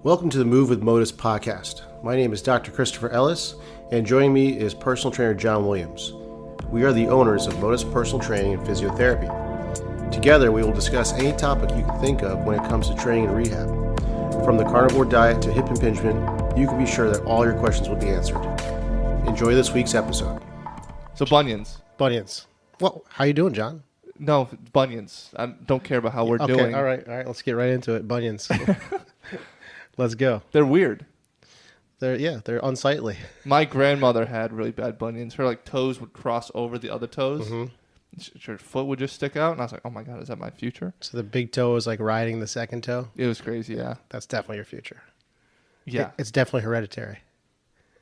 Welcome to the Move with Motus Podcast. My name is Dr. Christopher Ellis, and joining me is personal trainer John Williams. We are the owners of Motus Personal Training and Physiotherapy. Together, we will discuss any topic you can think of when it comes to training and rehab. From the carnivore diet to hip impingement, you can be sure that all your questions will be answered. Enjoy this week's episode. So bunions. Bunions. Well, how you doing, John? No, bunions. I don't care about how we're Okay, doing. all right. Let's get right into it. Bunions. Let's go. They're weird. They're unsightly. My grandmother had really bad bunions. Her toes would cross over the other toes. Mm-hmm. Her foot would just stick out, and I was like, "Oh my god, is that my future?" So the big toe is like riding the second toe. It was crazy. Yeah. That's definitely your future. Yeah. It's definitely hereditary.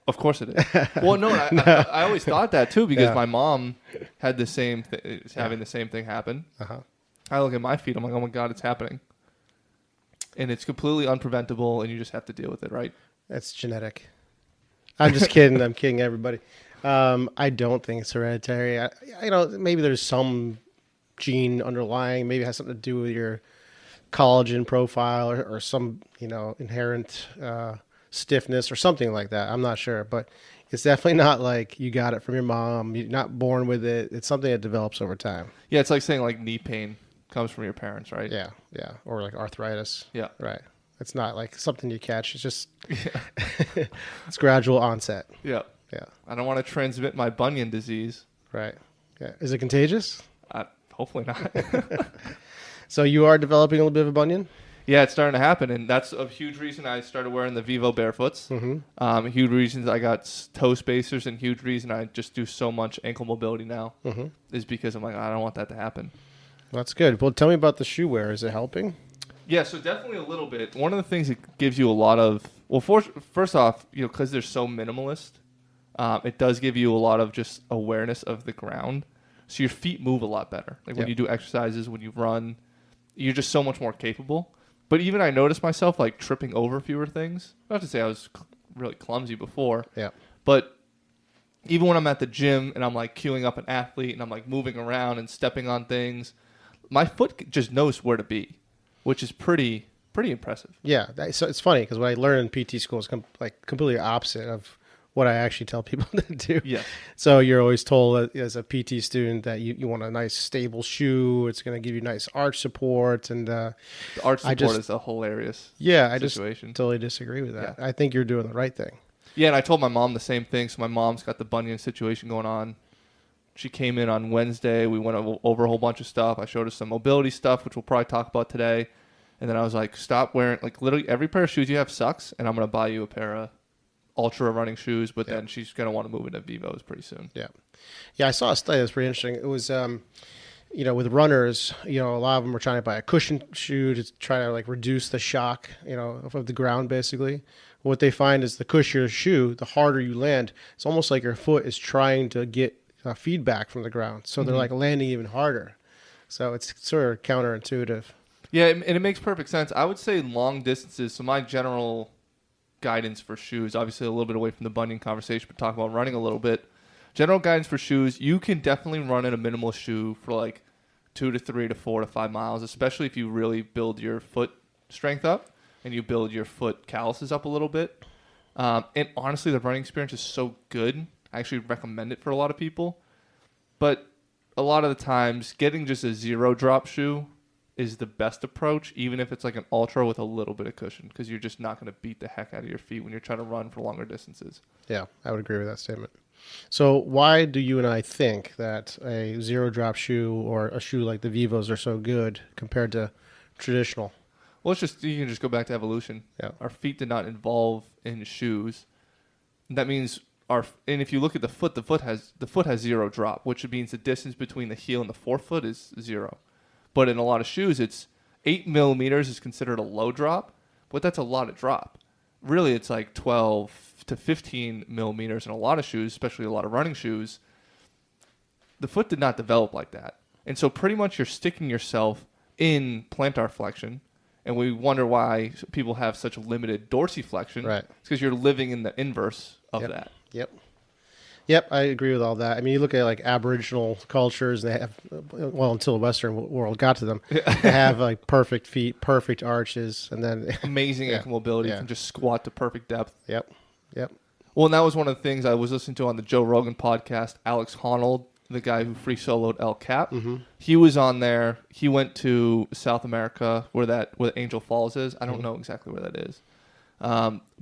Of course it is. Well, no, I always thought that too because my mom had the same having the same thing happen. Uh-huh. I look at my feet. I'm like, "Oh my god, it's happening," and it's completely unpreventable, and you just have to deal with it, right? That's genetic. I'm just kidding. I'm kidding everybody. I don't think it's hereditary. Maybe there's some gene underlying. Maybe it has something to do with your collagen profile or some, inherent stiffness or something like that. I'm not sure, but it's definitely not like you got it from your mom. You're not born with it. It's something that develops over time. Yeah, it's like saying knee pain comes from your parents, right? Yeah. Or like arthritis. Yeah. Right. It's not like something you catch. It's just it's gradual onset. Yeah. Yeah. I don't want to transmit my bunion disease. Right. Yeah. Is it contagious? Hopefully not. So you are developing a little bit of a bunion? Yeah, it's starting to happen, and that's a huge reason I started wearing the Vivo barefoots. Mm-hmm. Huge reasons I got toe spacers, and huge reason I just do so much ankle mobility now is because I'm like, I don't want that to happen. That's good. Well, tell me about the shoe wear. Is it helping? Yeah, so definitely a little bit. One of the things it gives you a lot of, first off, because they're so minimalist, it does give you a lot of just awareness of the ground. So your feet move a lot better. When you do exercises, when you run, you're just so much more capable. But even I noticed myself tripping over fewer things. Not to say I was really clumsy before. Yeah. But even when I'm at the gym and I'm queuing up an athlete and I'm moving around and stepping on things, my foot just knows where to be, which is pretty impressive. Yeah. So it's funny because what I learned in PT school is completely opposite of what I actually tell people to do. Yeah. So you're always told as a PT student that you want a nice stable shoe. It's going to give you nice arch support. And the arch support is a hilarious situation. I just totally disagree with that. Yeah. I think you're doing the right thing. Yeah, and I told my mom the same thing. So my mom's got the bunion situation going on. She came in on Wednesday. We went over a whole bunch of stuff. I showed her some mobility stuff, which we'll probably talk about today. And then I was like, stop wearing, literally every pair of shoes you have sucks, and I'm going to buy you a pair of ultra running shoes, but then she's going to want to move into Vivos pretty soon. Yeah. Yeah, I saw a study that's pretty interesting. It was, with runners, a lot of them were trying to buy a cushion shoe to try to reduce the shock, of the ground basically. What they find is the cushier shoe, the harder you land, it's almost like your foot is trying to get feedback from the ground. So they're landing even harder. So it's sort of counterintuitive. Yeah, and it makes perfect sense. I would say long distances. So my general guidance for shoes, obviously a little bit away from the bunion conversation, but talk about running a little bit. General guidance for shoes, you can definitely run in a minimal shoe for 2 to 3 to 4 to 5 miles, especially if you really build your foot strength up and you build your foot calluses up a little bit. And honestly, the running experience is so good. I actually recommend it for a lot of people. But a lot of the times, getting just a zero drop shoe is the best approach, even if it's an ultra with a little bit of cushion, because you're just not going to beat the heck out of your feet when you're trying to run for longer distances. Yeah, I would agree with that statement. So why do you and I think that a zero drop shoe or a shoe like the Vivos are so good compared to traditional? Well, you can just go back to evolution. Yeah. Our feet did not evolve in shoes. That means and if you look at the foot has zero drop, which means the distance between the heel and the forefoot is 0. But in a lot of shoes, it's 8 millimeters is considered a low drop, but that's a lot of drop. Really, it's 12 to 15 millimeters in a lot of shoes, especially a lot of running shoes. The foot did not develop like that. And so pretty much you're sticking yourself in plantar flexion, and we wonder why people have such limited dorsiflexion. Right. It's because you're living in the inverse of that. Yep. Yep, I agree with all that. I mean, you look at like Aboriginal cultures, and they have, well, until the Western world got to them, they have like perfect feet, perfect arches, and then Amazing yeah, ankle mobility. yeah, Can just squat to perfect depth. yep, yep, Well, and that was one of the things I was listening to on the Joe Rogan podcast. Alex Honnold, the guy who free soloed El Cap, he was on there. He went to South America where Angel Falls is. I don't know exactly where that is,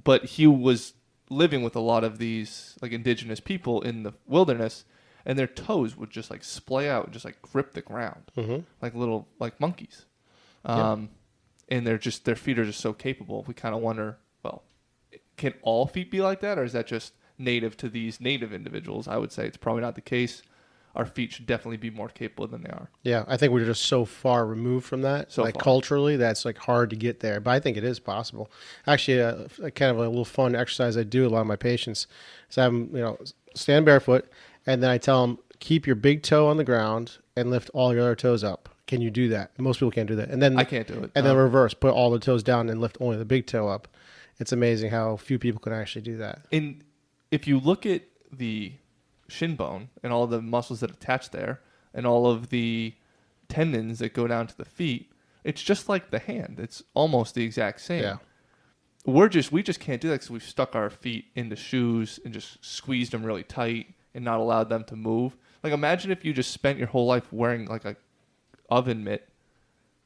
but he was living with a lot of these like indigenous people in the wilderness, and their toes would just like splay out and just like grip the ground like little like monkeys. And their feet are just so capable. We kind of wonder, well, can all feet be like that, or is that just native to these native individuals? I would say it's probably not the case. Our feet should definitely be more capable than they are. yeah. I think we're just so far removed from that, So like far. culturally, that's like hard to get there. But I think it is possible. Actually, a kind of a little fun exercise I do with a lot of my patients is I have them, stand barefoot, and then I tell them keep your big toe on the ground and lift all your other toes up. Can you do that? Most people can't do that. And then I can't do it. And then reverse, put all the toes down and lift only the big toe up. It's amazing how few people can actually do that. And if you look at the shin bone and all the muscles that attach there and all of the tendons that go down to the feet, it's just like the hand. It's almost the exact same. Yeah. We just can't do that because we've stuck our feet into shoes and just squeezed them really tight and not allowed them to move. Like imagine if you just spent your whole life wearing like a oven mitt.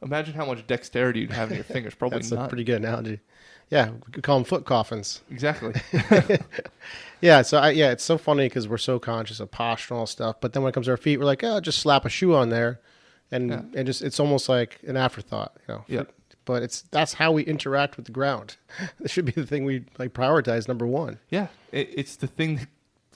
Imagine how much dexterity you'd have in your fingers. Probably That's not. a pretty good analogy. Yeah, we could call them foot coffins. Exactly. Yeah, so it's so funny because we're so conscious of posture and all stuff, but then when it comes to our feet, we're like, oh, just slap a shoe on there, and just it's almost like an afterthought, Yeah. But that's how we interact with the ground. This should be the thing we like prioritize number one. Yeah, it's the thing that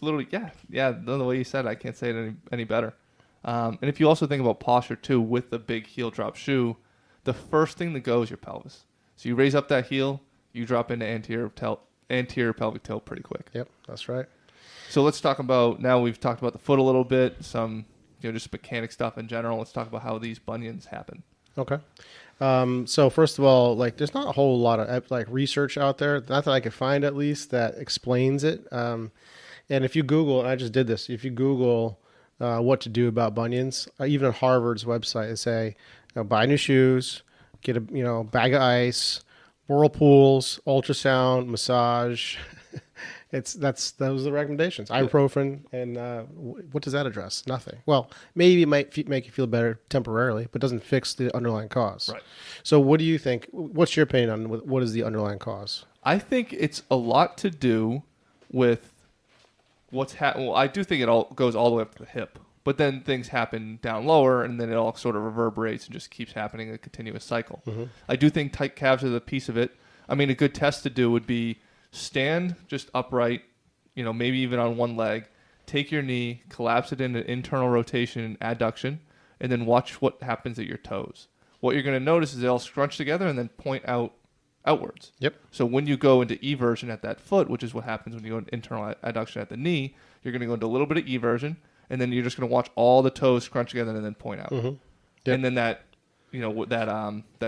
literally, the way you said it, I can't say it any better. And if you also think about posture too, with the big heel drop shoe, the first thing that goes is your pelvis. So you raise up that heel, you drop into anterior pelvic tilt pretty quick. Yep, that's right. So let's talk about, now we've talked about the foot a little bit, some just mechanic stuff in general. Let's talk about how these bunions happen. Okay. So first of all, like there's not a whole lot of like research out there, not that I could find at least, that explains it. And if you Google, and I just did this, if you Google what to do about bunions, even on Harvard's website, they say buy new shoes, get a bag of ice, whirlpools, ultrasound, massage. Those are the recommendations. Ibuprofen, and what does that address? Nothing. Well, maybe it might make you feel better temporarily, but doesn't fix the underlying cause. Right. So what do you think? What's your opinion on what is the underlying cause? I think it's a lot to do with what's happening. Well, I do think it all goes all the way up to the hip, but then things happen down lower, and then it all sort of reverberates and just keeps happening, a continuous cycle. Mm-hmm. I do think tight calves are the piece of it. I mean, a good test to do would be stand just upright, maybe even on one leg, take your knee, collapse it into internal rotation and adduction, and then watch what happens at your toes. What you're going to notice is they'll scrunch together and then point outwards. Yep. So when you go into eversion at that foot, which is what happens when you go into internal adduction at the knee, you're going to go into a little bit of eversion, and then you're just going to watch all the toes scrunch together and then point out. Mm-hmm. Yep. And then that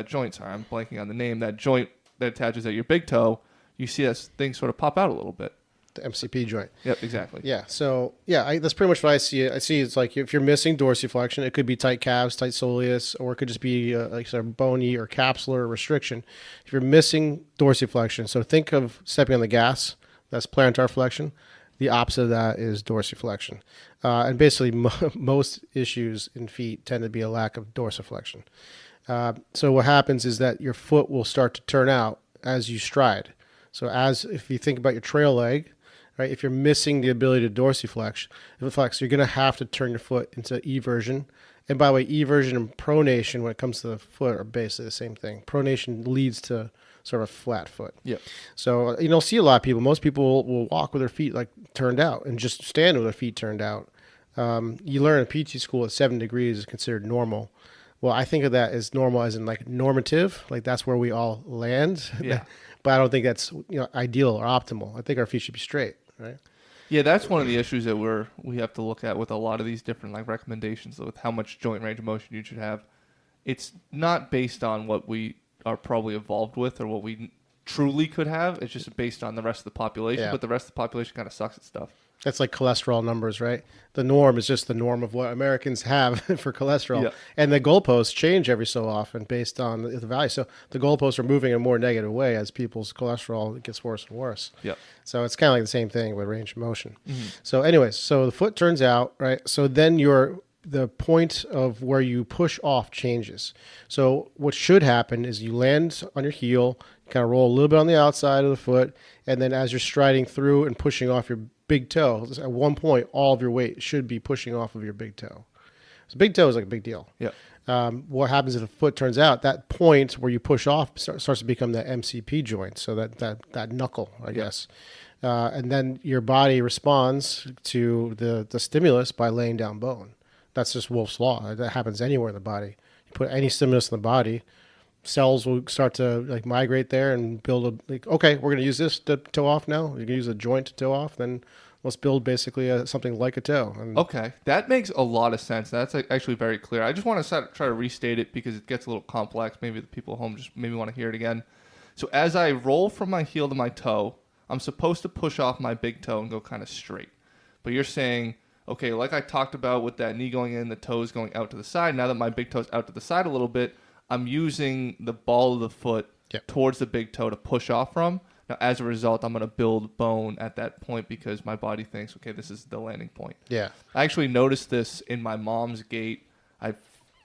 joint, sorry, I'm blanking on the name, that joint that attaches at your big toe, you see that thing sort of pop out a little bit. The MCP joint. Yep, exactly. Yeah. So that's pretty much what I see. I see it's like if you're missing dorsiflexion, it could be tight calves, tight soleus, or it could just be like sort of bony or capsular restriction. If you're missing dorsiflexion, so think of stepping on the gas. That's plantar flexion. The opposite of that is dorsiflexion. And basically, most issues in feet tend to be a lack of dorsiflexion. So what happens is that your foot will start to turn out as you stride. So if you think about your trail leg, right, if you're missing the ability to dorsiflex, you're going to have to turn your foot into eversion. And by the way, eversion and pronation, when it comes to the foot, are basically the same thing. Pronation leads to sort of a flat foot. Yeah. So you'll see a lot of people. Most people will walk with their feet like turned out and just stand with their feet turned out. You learn in PT school that 7 degrees is considered normal. Well, I think of that as normal as in like normative, like that's where we all land. Yeah. But I don't think that's ideal or optimal. I think our feet should be straight, right? Yeah, that's one of the issues that we have to look at with a lot of these different like recommendations with how much joint range of motion you should have. It's not based on what we are probably evolved with or what we truly could have. It's just based on the rest of the population. Yeah. But the rest of the population kind of sucks at stuff. That's like cholesterol numbers, right? The norm is just the norm of what Americans have for cholesterol. Yeah. And the goalposts change every so often based on the value. So the goalposts are moving in a more negative way as people's cholesterol gets worse and worse. Yeah. So it's kind of like the same thing with range of motion. So anyways, so the foot turns out, right? So then the point of where you push off changes. So what should happen is you land on your heel, kind of roll a little bit on the outside of the foot, and then as you're striding through and pushing off your big toe, at one point, all of your weight should be pushing off of your big toe. So big toe is like a big deal. Yeah. What happens if the foot turns out, that point where you push off starts to become the MCP joint, so that knuckle, I guess. And then your body responds to the stimulus by laying down bone. That's just Wolff's Law. That happens anywhere in the body. You put any stimulus in the body, cells will start to like migrate there and build okay, we're going to use this to toe off now. You're going to use a joint to toe off, then let's build basically something like a toe. And Okay, that makes a lot of sense. That's actually very clear. I just want to try to restate it because it gets a little complex. Maybe the people at home just maybe want to hear it again. So as I roll from my heel to my toe, I'm supposed to push off my big toe and go kind of straight. But you're saying, okay, like I talked about with that knee going in, the toes going out to the side, now that my big toe's out to the side a little bit, I'm using the ball of the foot towards the big toe to push off from. Now, as a result, I'm going to build bone at that point because my body thinks, okay, this is the landing point. Yeah. I actually noticed this in my mom's gait. I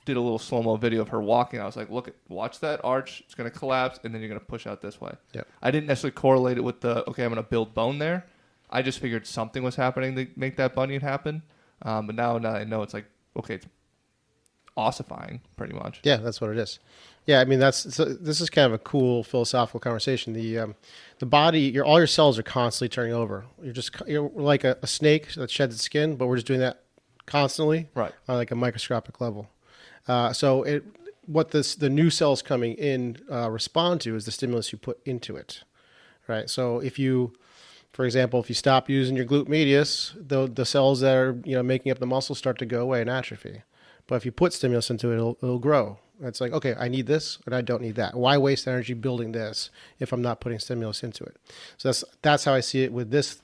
did a little slow-mo video of her walking. I was like, watch that arch. It's going to collapse, and then you're going to push out this way. Yep. I didn't necessarily correlate it with I'm going to build bone there. I just figured something was happening to make that bunion happen. But now I know it's like, okay, it's ossifying pretty much. Yeah, that's what it is. Yeah, I mean this is kind of a cool philosophical conversation. The body, all your cells are constantly turning over. You're like a snake that sheds its skin, but we're just doing that constantly, Right? On like a microscopic level. What the new cells coming in respond to is the stimulus you put into it, right? So if you, for example, if you stop using your glute medius, the cells that are making up the muscle start to go away and atrophy. But if you put stimulus into it, it'll grow. It's like, okay, I need this, and I don't need that. Why waste energy building this if I'm not putting stimulus into it? So that's how I see it with this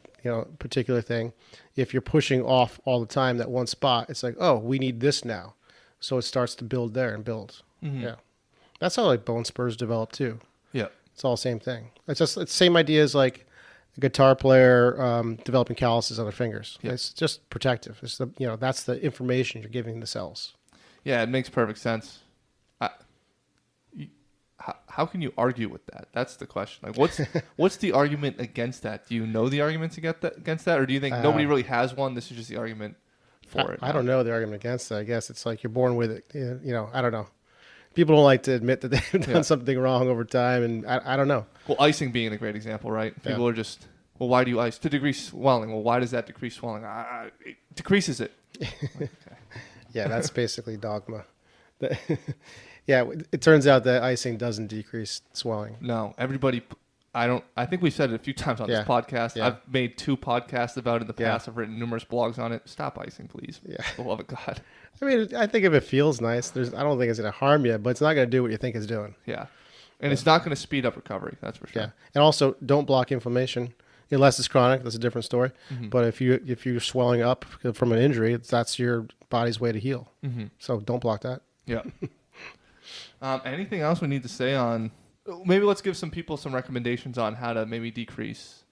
particular thing. If you're pushing off all the time that one spot, it's like, oh, we need this now. So it starts to build there and build. Mm-hmm. Yeah. That's how like bone spurs develop too. Yeah. It's all the same thing. It's the same idea as like a guitar player developing calluses on their fingers. Yep. It's just protective. It's that's the information you're giving the cells. Yeah, it makes perfect sense. How can you argue with that? That's the question. Like, what's the argument against that? Do you know the arguments against that, or do you think nobody really has one? This is just the argument for it. I don't know the argument against it. I guess it's like you're born with it. I don't know. People don't like to admit that they've done something wrong over time, and I don't know. Well, icing being a great example, right? People are just, well, why do you ice? To decrease swelling. Well, why does that decrease swelling? It decreases it. Okay. Yeah, that's basically dogma. Yeah, it turns out that icing doesn't decrease swelling. No, everybody. I think we've said it a few times on this podcast. Yeah. I've made 2 podcasts about it in the past. I've written numerous blogs on it. Stop icing, please. Yeah. For the love of God. I mean, I think if it feels nice, I don't think it's going to harm you, but it's not going to do what you think it's doing. Yeah. And it's not going to speed up recovery. That's for sure. Yeah. And also, don't block inflammation unless it's chronic. That's a different story. Mm-hmm. But if you're swelling up from an injury, that's your body's way to heal. Mm-hmm. So don't block that. Yeah. Anything else we need to say on? Maybe let's give some people some recommendations on how to maybe decrease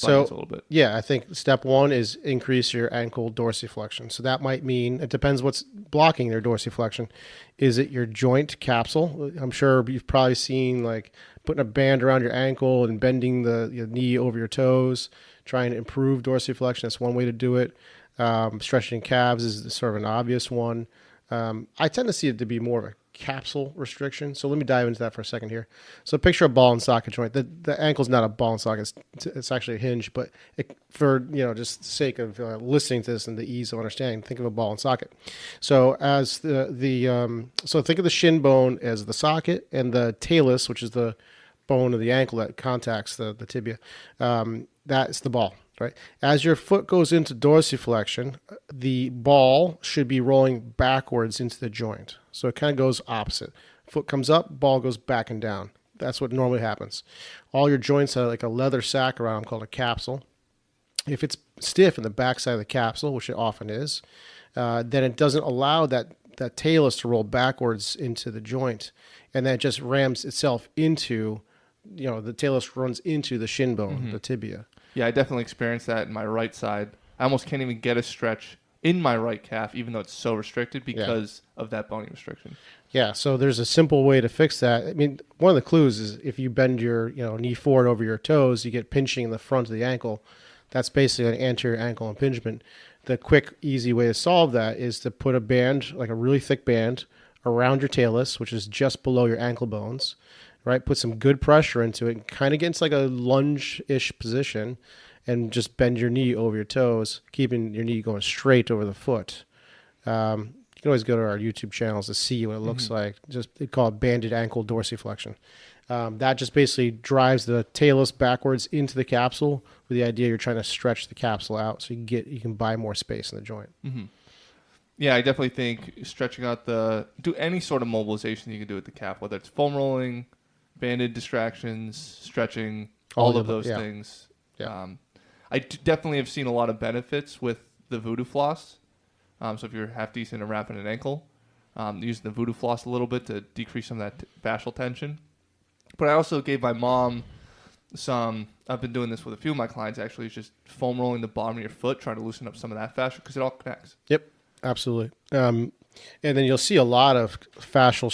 bunions a little bit. Yeah, I think step 1 is increase your ankle dorsiflexion. So that might mean, it depends what's blocking their dorsiflexion. Is it your joint capsule? I'm sure you've probably seen like putting a band around your ankle and bending your knee over your toes, trying to improve dorsiflexion. That's one way to do it. Stretching calves is sort of an obvious one. I tend to see it to be more of a capsule restriction. So let me dive into that for a second here. So picture a ball and socket joint. The ankle's not a ball and socket. It's actually a hinge, but for just the sake of listening to this and the ease of understanding, think of a ball and socket. So as so think of the shin bone as the socket, and the talus, which is the bone of the ankle that contacts the tibia, that's the ball. Right. As your foot goes into dorsiflexion, the ball should be rolling backwards into the joint. So it kind of goes opposite. Foot comes up, ball goes back and down. That's what normally happens. All your joints have like a leather sac around them called a capsule. If it's stiff in the backside of the capsule, which it often is, then it doesn't allow that talus to roll backwards into the joint, and then it just rams itself into, the talus runs into the shin bone, the tibia. Yeah, I definitely experienced that in my right side. I almost can't even get a stretch in my right calf, even though it's so restricted because of that bony restriction. Yeah, so there's a simple way to fix that. I mean, one of the clues is if you bend your knee forward over your toes, you get pinching in the front of the ankle. That's basically an anterior ankle impingement. The quick, easy way to solve that is to put a band, like a really thick band, around your talus, which is just below your ankle bones, right? Put some good pressure into it and kind of get into like a lunge-ish position and just bend your knee over your toes, keeping your knee going straight over the foot. You can always go to our YouTube channels to see what it looks like. They call it banded ankle dorsiflexion. That just basically drives the talus backwards into the capsule with the idea you're trying to stretch the capsule out so you can buy more space in the joint. Yeah, I definitely think stretching out do any sort of mobilization you can do with the calf, whether it's foam rolling, banded distractions, stretching, all of those things. Yeah. I definitely have seen a lot of benefits with the voodoo floss. So if you're half decent at wrapping an ankle, using the voodoo floss a little bit to decrease some of that fascial tension. But I also gave my mom I've been doing this with a few of my clients actually, is just foam rolling the bottom of your foot, trying to loosen up some of that fascia because it all connects. Yep, absolutely. And then you'll see a lot of fascial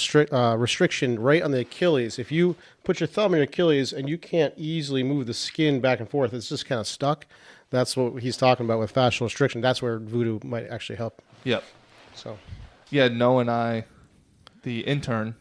restriction right on the Achilles. If you put your thumb in your Achilles and you can't easily move the skin back and forth, it's just kind of stuck. That's what he's talking about with fascial restriction. That's where voodoo might actually help. Yep. So, yeah, Noah and I, the intern,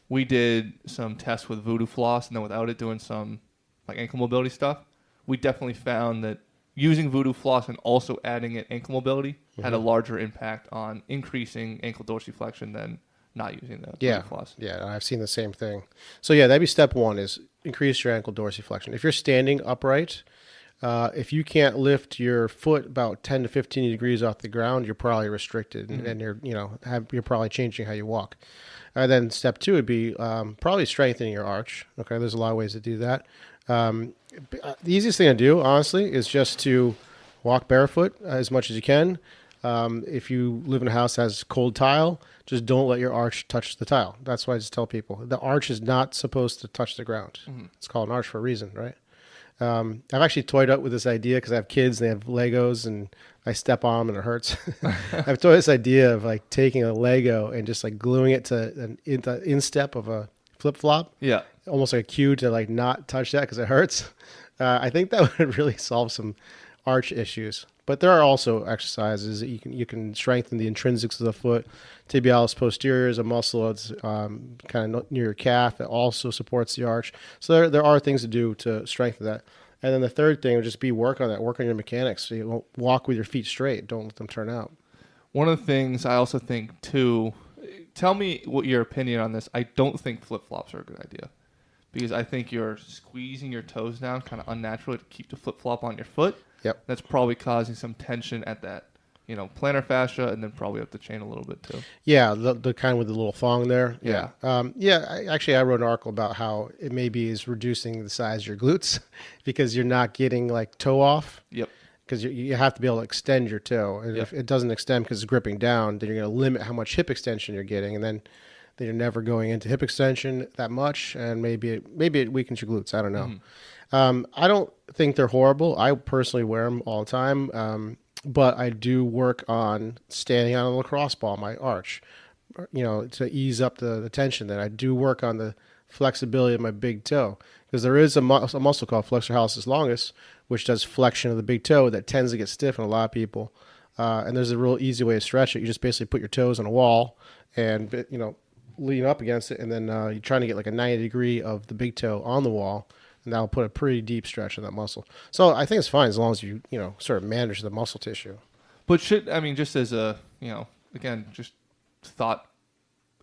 we did some tests with voodoo floss and then without it doing some like ankle mobility stuff. We definitely found that using voodoo floss and also adding in ankle mobility had a larger impact on increasing ankle dorsiflexion than not using the voodoo floss. Yeah, I've seen the same thing. So yeah, that'd be step one, is increase your ankle dorsiflexion. If you're standing upright, if you can't lift your foot about 10 to 15 degrees off the ground, you're probably restricted, and you're probably changing how you walk. And then step two would be probably strengthening your arch. Okay, there's a lot of ways to do that. The easiest thing to do, honestly, is just to walk barefoot as much as you can. If you live in a house that has cold tile, just don't let your arch touch the tile. That's why I just tell people. The arch is not supposed to touch the ground. It's called an arch for a reason, right? I've actually toyed up with this idea because I have kids and they have Legos and I step on them and it hurts. I've toyed this idea of like taking a Lego and just like gluing it to the instep of a flip flop. Yeah. Almost like a cue to like not touch that because it hurts. I think that would really solve some arch issues. But there are also exercises that you can strengthen the intrinsics of the foot. Tibialis posterior is a muscle that's kind of near your calf. It also supports the arch. So there are things to do to strengthen that. And then the third thing would just be work on your mechanics. So you walk with your feet straight. Don't let them turn out. One of the things I also think too, tell me what your opinion on this. I don't think flip-flops are a good idea. Because I think you're squeezing your toes down kind of unnaturally to keep the flip-flop on your foot. Yep. That's probably causing some tension at that, plantar fascia and then probably up the chain a little bit too. Yeah, the kind with the little thong there. Yeah. I wrote an article about how it maybe is reducing the size of your glutes because you're not getting like toe off. Yep. Because you have to be able to extend your toe. And if it doesn't extend because it's gripping down, then you're going to limit how much hip extension you're getting. And then you're never going into hip extension that much. And maybe it weakens your glutes. I don't know. I don't think they're horrible. I personally wear them all the time. But I do work on standing on a lacrosse ball, my arch, to ease up the tension. Then I do work on the flexibility of my big toe because there is a muscle called flexor hallucis longus, which does flexion of the big toe that tends to get stiff in a lot of people. And there's a real easy way to stretch it. You just basically put your toes on a wall and, lean up against it. And then you're trying to get like a 90 degree of the big toe on the wall. And that'll put a pretty deep stretch in that muscle. So I think it's fine as long as you, sort of manage the muscle tissue. But just as a, again, just thought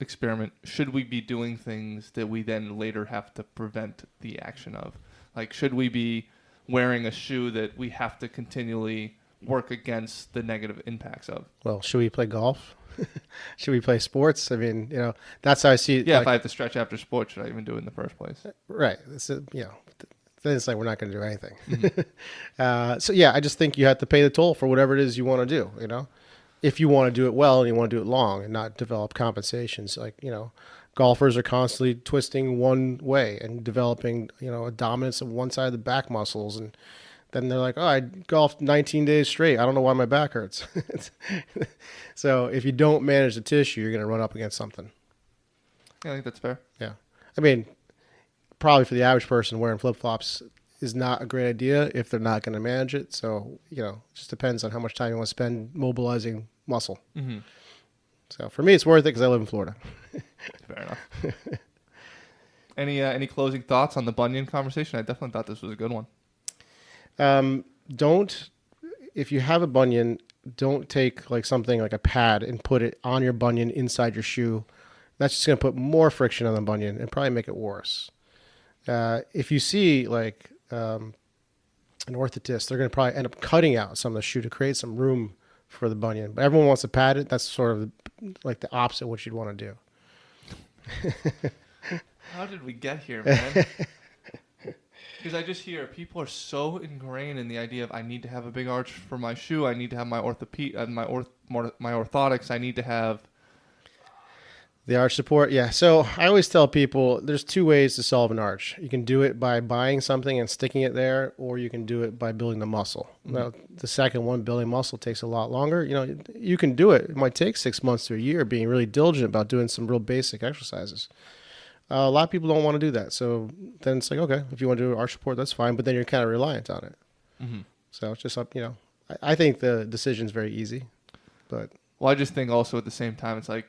experiment, should we be doing things that we then later have to prevent the action of? Like, should we be wearing a shoe that we have to continually work against the negative impacts of? Well, should we play golf? Should we play sports? I mean, that's how I see it. Yeah, if I have to stretch after sports, should I even do it in the first place? Right. It's Then it's like we're not going to do anything. So yeah, I just think you have to pay the toll for whatever it is you want to do. If you want to do it well and you want to do it long and not develop compensations, like golfers are constantly twisting one way and developing a dominance of one side of the back muscles, and then they're like, oh, I golfed 19 days straight. I don't know why my back hurts. So if you don't manage the tissue, you're going to run up against something. Yeah, I think that's fair. Yeah. I mean, probably for the average person, wearing flip-flops is not a great idea if they're not going to manage it. So, it just depends on how much time you want to spend mobilizing muscle. Mm-hmm. So for me, it's worth it because I live in Florida. Fair enough. Any closing thoughts on the bunion conversation? I definitely thought this was a good one. If you have a bunion, don't take like something like a pad and put it on your bunion inside your shoe. That's just going to put more friction on the bunion and probably make it worse. If you see like an orthotist, they're going to probably end up cutting out some of the shoe to create some room for the bunion. But everyone wants to pad it. That's sort of like the opposite of what you'd want to do. How did we get here, man? Because I just hear people are so ingrained in the idea of I need to have a big arch for my shoe. I need to have my my orthotics. I need to have the arch support. Yeah. So I always tell people there's two ways to solve an arch. You can do it by buying something and sticking it there, or you can do it by building the muscle. Mm-hmm. Now, the second one, building muscle, takes a lot longer. You can do it. It might take 6 months to a year being really diligent about doing some real basic exercises. A lot of people don't want to do that. So then it's like, okay, if you want to do arch support, that's fine. But then you're kind of reliant on it. Mm-hmm. So it's just up, I think the decision's very easy. But well, I just think also at the same time, it's like,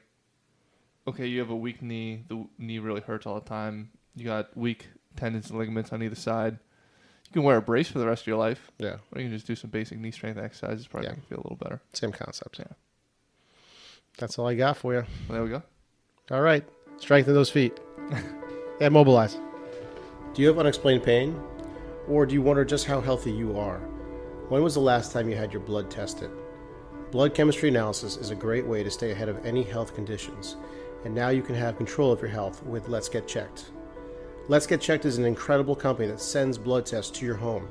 okay, you have a weak knee. The knee really hurts all the time. You got weak tendons and ligaments on either side. You can wear a brace for the rest of your life. Yeah. Or you can just do some basic knee strength exercises. Probably make you feel a little better. Same concept. Yeah. That's all I got for you. Well, there we go. All right. Strengthen those feet. And mobilize. Do you have unexplained pain? Or do you wonder just how healthy you are? When was the last time you had your blood tested? Blood chemistry analysis is a great way to stay ahead of any health conditions. And now you can have control of your health with Let's Get Checked. Let's Get Checked is an incredible company that sends blood tests to your home.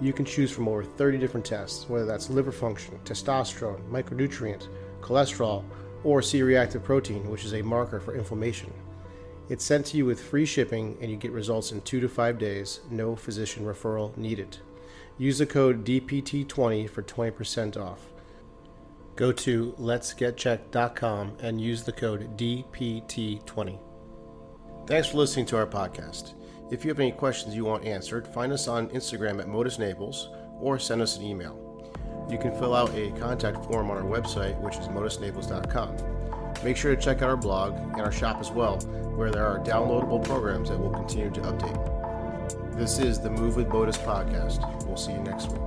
You can choose from over 30 different tests, whether that's liver function, testosterone, micronutrient, cholesterol, or C-reactive protein, which is a marker for inflammation. It's sent to you with free shipping, and you get results in 2 to 5 days, no physician referral needed. Use the code DPT20 for 20% off. Go to letsgetchecked.com and use the code DPT20. Thanks for listening to our podcast. If you have any questions you want answered, find us on Instagram at Motus Naples or send us an email. You can fill out a contact form on our website, which is motusnaples.com. Make sure to check out our blog and our shop as well, where there are downloadable programs that we'll continue to update. This is the Move with Motus podcast. We'll see you next week.